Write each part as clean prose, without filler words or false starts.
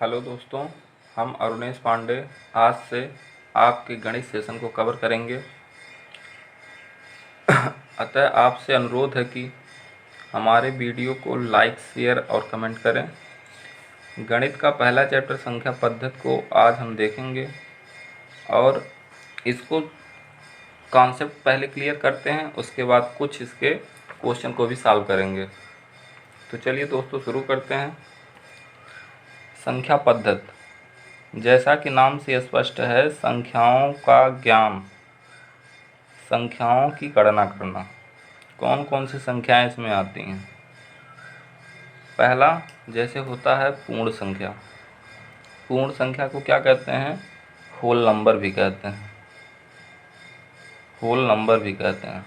Hello दोस्तों, हम अरुणेश पांडे आज से आपके गणित सेशन को कवर करेंगे। अतः आपसे अनुरोध है कि हमारे वीडियो को लाइक, शेयर और कमेंट करें। गणित का पहला चैप्टर संख्या पद्धति को आज हम देखेंगे और इसको कॉन्सेप्ट पहले क्लियर करते हैं, उसके बाद कुछ इसके क्वेश्चन को भी सॉल्व करेंगे। तो चलिए दोस्तों शुरू करते हैं। संख्या पद्धति, जैसा कि नाम से स्पष्ट है, संख्याओं का ज्ञान, संख्याओं की गणना करना। कौन कौन सी संख्याएं इसमें आती हैं? पहला जैसे होता है पूर्ण संख्या। पूर्ण संख्या को क्या कहते हैं? होल नंबर भी कहते हैं। होल नंबर भी कहते हैं।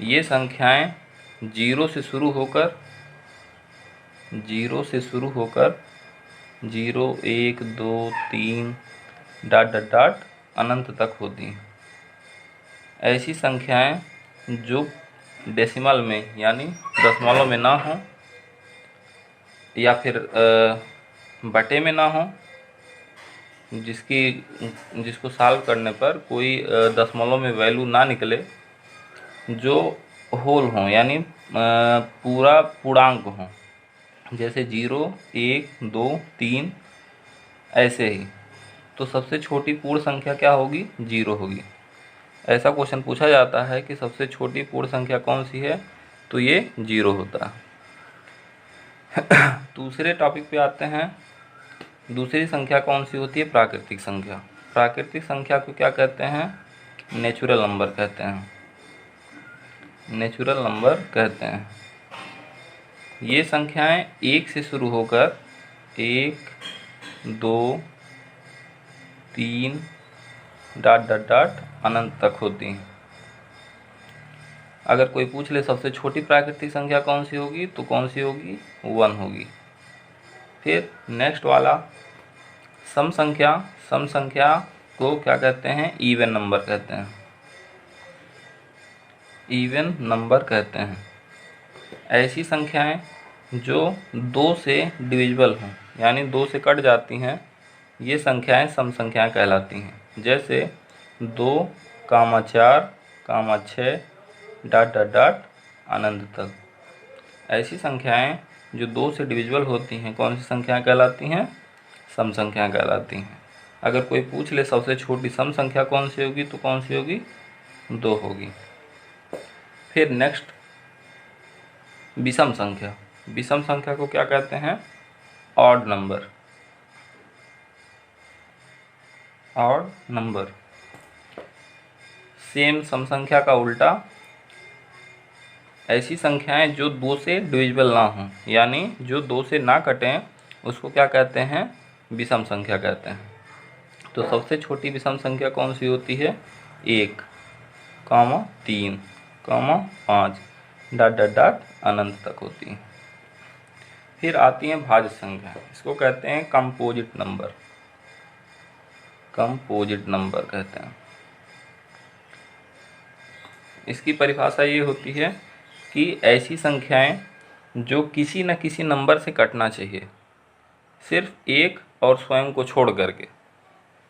ये संख्याएं जीरो से शुरू होकर 0, 1, 2, 3 डॉट डॉट डॉट अनंत तक होती हैं। ऐसी संख्याएं जो डेसिमल में यानी दशमलव में ना हो या फिर बटे में ना हो, जिसको सॉल्व करने पर कोई दशमलव में वैल्यू ना निकले, जो होल हों यानी पूरा पूर्णांक हों, जैसे 0, 1, 2, 3 ऐसे ही। तो सबसे छोटी पूर्ण संख्या क्या होगी? 0 होगी। ऐसा क्वेश्चन पूछा जाता है कि सबसे छोटी पूर्ण संख्या कौन सी है, तो ये 0 होता है। दूसरे टॉपिक पे आते हैं। दूसरी संख्या कौन सी होती है? प्राकृतिक संख्या। प्राकृतिक संख्या को क्या कहते हैं? नेचुरल नंबर कहते हैं। नेचुरल नंबर कहते हैं। ये संख्याएं 1 से शुरू होकर 1, 2, 3 डॉट डॉट डॉट अनंत तक होती हैं। अगर कोई पूछ ले सबसे छोटी प्राकृतिक संख्या कौन सी होगी, तो कौन सी होगी? 1 होगी। फिर नेक्स्ट वाला सम संख्या। सम संख्या को क्या कहते हैं? इवन नंबर कहते हैं। इवन नंबर कहते हैं। ऐसी संख्याएं जो 2 से डिविजिबल हों यानी 2 से कट जाती हैं, ये संख्याएं सम संख्याएं कहलाती हैं। जैसे 2, 4, 6 डॉट डॉट डॉट अनंत तक। ऐसी संख्याएं जो 2 से डिविजिबल होती हैं, कौन सी संख्याएं कहलाती हैं? सम संख्याएं कहलाती हैं। अगर कोई पूछ ले सबसे छोटी सम संख्या कौन सी होगी, तो कौन सी होगी? 2 होगी। फिर नेक्स्ट विषम संख्या। विषम संख्या को क्या कहते हैं? Odd number. Odd number same सम संख्या का उल्टा। ऐसी संख्याएं जो 2 से डिविजिबल ना हों यानी जो 2 से ना कटें, उसको क्या कहते हैं? विषम संख्या कहते हैं। तो सबसे छोटी विषम संख्या कौन सी होती है? 1, 3, 5 डॉट डॉट डॉट अनंत तक होती है। फिर आती है भाज्य संख्या। इसको कहते हैं कंपोजिट नंबर। कंपोजिट नंबर कहते हैं। इसकी परिभाषा ये होती है कि ऐसी संख्याएं जो किसी न किसी नंबर से कटना चाहिए, सिर्फ एक और स्वयं को छोड़ करके,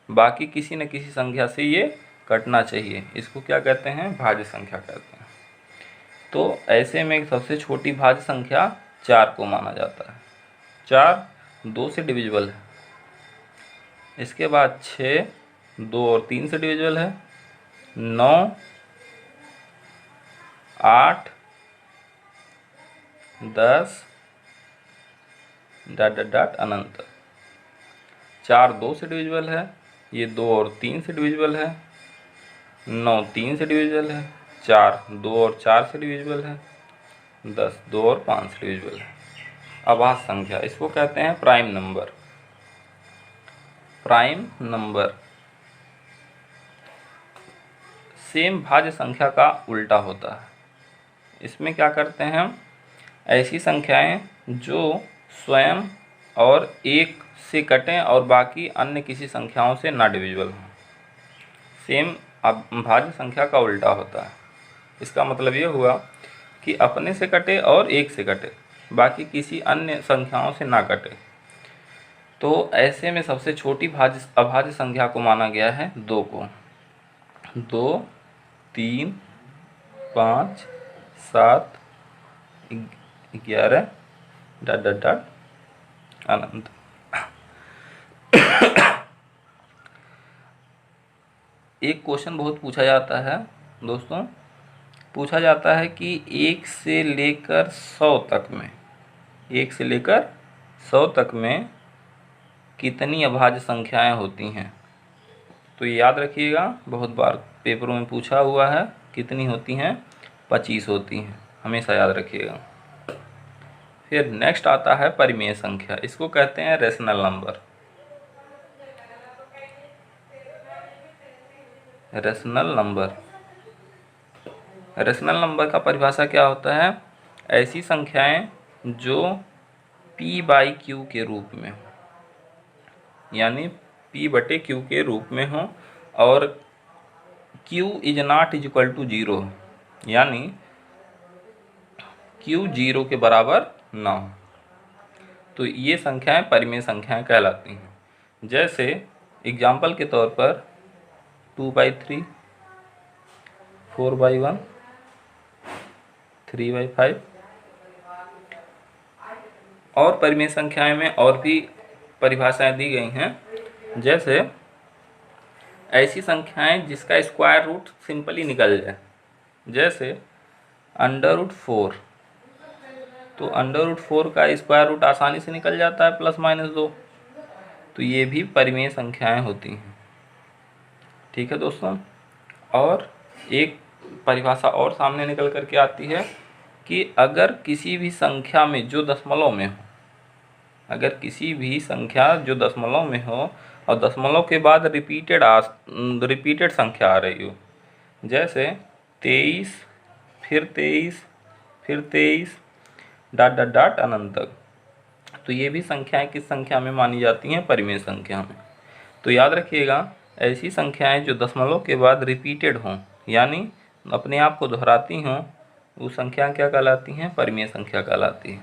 बाकी किसी न किसी संख्या से ये कटना चाहिए, इसको क्या कहते हैं? भाज्य संख्या कहते हैं। तो ऐसे में सबसे छोटी भाज्य संख्या 4 को माना जाता है। 4 2 से डिविजिबल है। इसके बाद 6 2 और 3 से डिविजिबल है। 9, 8, 10 डॉट डॉट डॉट अनंत। 4 2 से डिविजिबल है, ये 2 और 3 से डिविजिबल है। 9 3 से डिविजिबल है। 4 2 और 4 से डिविजिबल है। 10 2 और 5 से डिविजिबल है। अभाज्य संख्या, इसको कहते हैं prime number. Prime number same भाज्य संख्या का उल्टा होता है। इसमें क्या करते हैं हम? ऐसी संख्याएं जो स्वयं और एक से कटें और बाकी अन्य किसी संख्याओं से ना डिविजिबल हों। सेम भाज्य संख्या का उल्टा होता है। इसका मतलब ये हुआ कि अपने से कटे और एक से कटे, बाकी किसी अन्य संख्याओं से ना कटे। तो ऐसे में सबसे छोटी अभाज्य संख्या को माना गया है 2 को। 2, 3, 5, 7, 11 ... अनंत। एक क्वेश्चन बहुत पूछा जाता है दोस्तों, पूछा जाता है कि 1 से लेकर 100 तक में, 1 से लेकर 100 तक में कितनी अभाज्य संख्याएं होती हैं। तो याद रखिएगा, बहुत बार पेपरों में पूछा हुआ है, कितनी होती हैं, 25 होती हैं, हमेशा याद रखिएगा। फिर नेक्स्ट आता है परिमेय संख्या, इसको कहते हैं rational number. Rational number, rational number का परिभाषा क्या होता है, ऐसी संख्याएं जो p/q के रूप में, यानी p/q के रूप में हो और q is not is equal to 0, यानी q 0 के बराबर ना हो, तो ये संख्याएं परिमेय संख्याएं कहलाती हैं। जैसे एग्जाम्पल के तौर पर 2/3, 4/1, 3/5, और परिमेय संख्याएं में और भी परिभाषाएं दी गई हैं। जैसे ऐसी संख्याएं जिसका स्क्वायर रूट सिंपली निकल जाए, जैसे √4, तो √4 का स्क्वायर रूट आसानी से निकल जाता है +-2, तो ये भी परिमेय संख्याएं होती हैं। ठीक है दोस्तों, और एक परिभाषा और सामने निकल करके आती है कि अगर किसी भी संख्या में जो दशमलव में हो, अगर किसी भी संख्या जो दशमलव में हो और दशमलव के बाद रिपीटेड संख्या आ रही हो, जैसे 23, फिर 23, फिर 23, ... अनंत तक, तो ये भी संख्याएं किस संख्या में मानी जाती हैं, परिमेय संख्या में। तो याद रखिएगा, ऐसी संख्याएं जो दशमलव के बाद रिपीटेड हों, यानी अपने आप को दोहराती हों, वो संख्या क्या कहलाती हैं, परिमेय संख्या कहलाती है।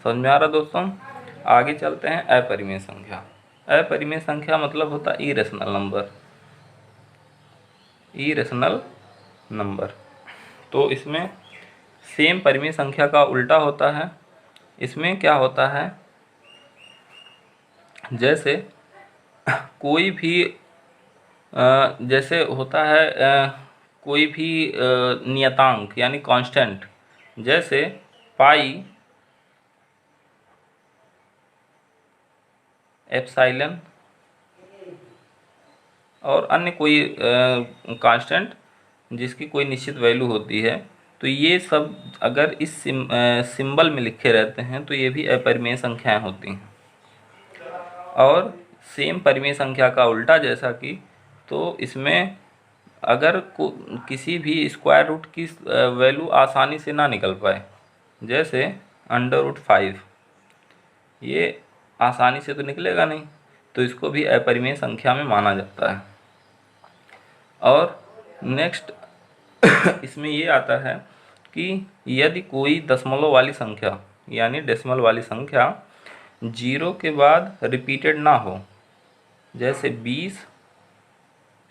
समझ में आ रहा दोस्तों। आगे चलते हैं अपरिमेय संख्या। अपरिमेय संख्या मतलब होता है इरेशनल नंबर, इरेशनल नंबर। तो इसमें सेम परिमेय संख्या का उल्टा होता है। इसमें क्या होता है, जैसे कोई भी जैसे होता है कोई भी नियतांक यानी कांस्टेंट, जैसे पाई, एप्सिलॉन और अन्य कोई कांस्टेंट जिसकी कोई निश्चित वैल्यू होती है, तो ये सब अगर इस सिंबल में लिखे रहते हैं तो ये भी अपरिमेय संख्याएं होती हैं। और सेम परिमेय संख्या का उल्टा, जैसा कि, तो इसमें अगर किसी भी स्क्वायर रूट की वैल्यू आसानी से ना निकल पाए, जैसे √5, ये आसानी से तो निकलेगा नहीं, तो इसको भी अपरिमेय संख्या में माना जाता है। और नेक्स्ट इसमें ये आता है कि यदि कोई दशमलव वाली संख्या यानी डेसिमल वाली संख्या 0 के बाद रिपीटेड ना हो, जैसे 20,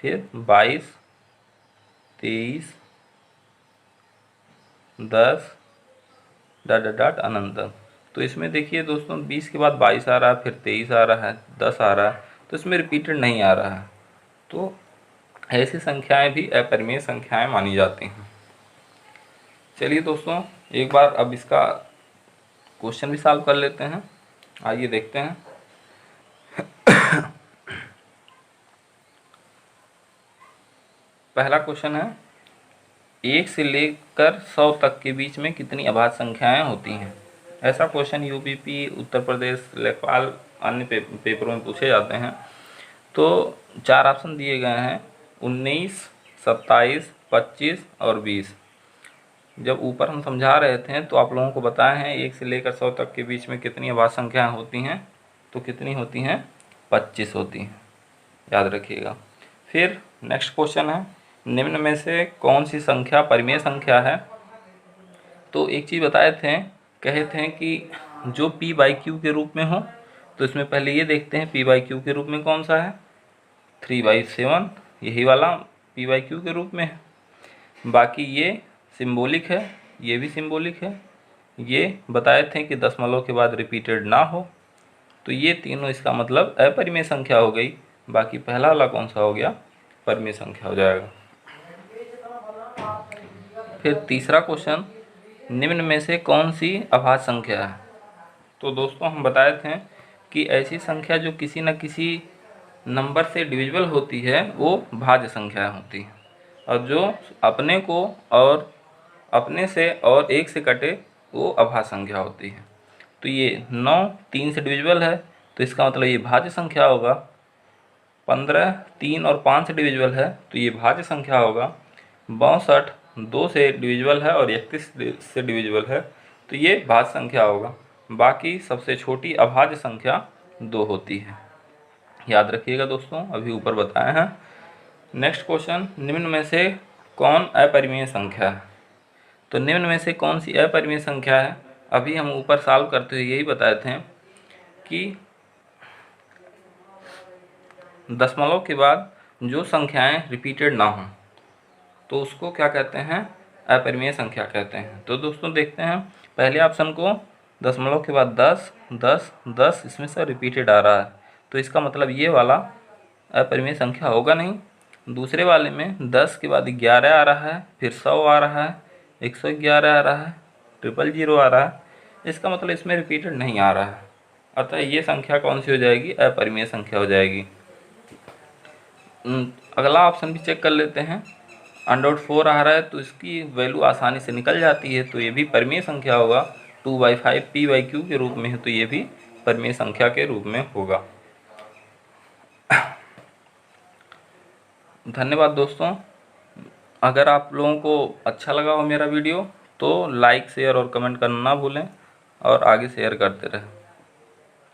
फिर 22, 23, 10, ... अनंत तक, तो इसमें देखिए दोस्तों 20 के बाद 22 आ रहा है, फिर 23 आ रहा है, 10 आ रहा है, तो इसमें रिपीटेड नहीं आ रहा है, तो ऐसी संख्याएं भी अपरिमेय संख्याएं मानी जाती हैं। चलिए दोस्तों, एक बार अब इसका क्वेश्चन भी सॉल्व कर लेते हैं, आइए देखते हैं। पहला क्वेश्चन है, 1 से लेकर 100 तक के बीच में कितनी अभाज्य संख्याएं होती हैं। ऐसा क्वेश्चन यूपीपी, उत्तर प्रदेश, लेखपाल, अन्य पेपरों में पूछे जाते हैं। तो 4 ऑप्शन दिए गए हैं, 19, 27, 25 और 20। जब ऊपर हम समझा रहे थे तो आप लोगों को बताए हैं 1 से लेकर 100 तक के बीच में कितनी अभाज्य संख्याएं होती हैं, तो कितनी होती हैं, 25 होती हैं, याद रखिएगा। फिर नेक्स्ट क्वेश्चन है, निम्न में से कौन सी संख्या परिमेय संख्या है। तो एक चीज़ बताए थे, कहे थे कि जो p/q के रूप में हो तो इसमें पहले ये देखते हैं p/q के रूप में कौन सा है, 3/7, यही वाला p/q के रूप में है। बाकी ये सिंबॉलिक है, ये भी सिंबॉलिक है, ये बताए थे कि दशमलव के बाद रिपीटेड ना हो, तो ये तीनों इसका मतलब अपरिमेय संख्या हो गई। बाकी पहला वाला कौन सा हो गया, परिमेय संख्या हो जाएगा। फिर तीसरा क्वेश्चन, निम्न में से कौन सी अभाज्य संख्या है। तो दोस्तों हम बताए थे कि ऐसी संख्या जो किसी न किसी नंबर से डिविजिबल होती है वो भाज्य संख्या होती है, और जो अपने को और अपने से और एक से कटे वो अभाज्य संख्या होती है। तो ये 9 3 से डिविजिबल है, तो इसका मतलब ये भाज्य संख्या होगा। 15 3 और 5 से डिविजिबल है, तो ये भाज्य संख्या होगा। 62 2 से डिविजिबल है और 31 से डिविजिबल है, तो ये भाज्य संख्या होगा। बाकी सबसे छोटी अभाज्य संख्या 2 होती है, याद रखिएगा दोस्तों, अभी ऊपर बताए हैं। नेक्स्ट क्वेश्चन, निम्न में से कौन अपरिमेय संख्या है। तो निम्न में से कौन सी अपरिमेय संख्या है, अभी हम ऊपर सॉल्व करते हुए यही बताए थे कि दशमलव के बाद जो संख्याएं रिपीटेड ना हों तो उसको क्या कहते हैं, अपरिमेय संख्या कहते हैं। तो दोस्तों देखते हैं पहले ऑप्शन को, दशमलव के बाद 10 10 10, इसमें से रिपीटेड आ रहा है, तो इसका मतलब ये वाला अपरिमेय संख्या होगा नहीं। दूसरे वाले में 10 के बाद 11 आ रहा है, फिर 100 आ रहा है, 111 आ रहा है, 000 आ रहा है, इसका मतलब इसमें रिपीटेड नहीं आ रहा है, अतः ये संख्या कौन सी हो जाएगी, अपरिमेय संख्या हो जाएगी। अगला ऑप्शन भी चेक कर लेते हैं, √4 आ रहा है, तो इसकी वैल्यू आसानी से निकल जाती है, तो ये भी परिमेय संख्या होगा। 2/5 p/q के रूप में है, तो ये भी परिमेय संख्या के रूप में होगा। धन्यवाद दोस्तों। अगर आप लोगों को अच्छा लगा हो मेरा वीडियो तो लाइक शेयर और कमेंट करना ना भूलें, और आगे शेयर करते रहें।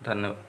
धन्यवाद।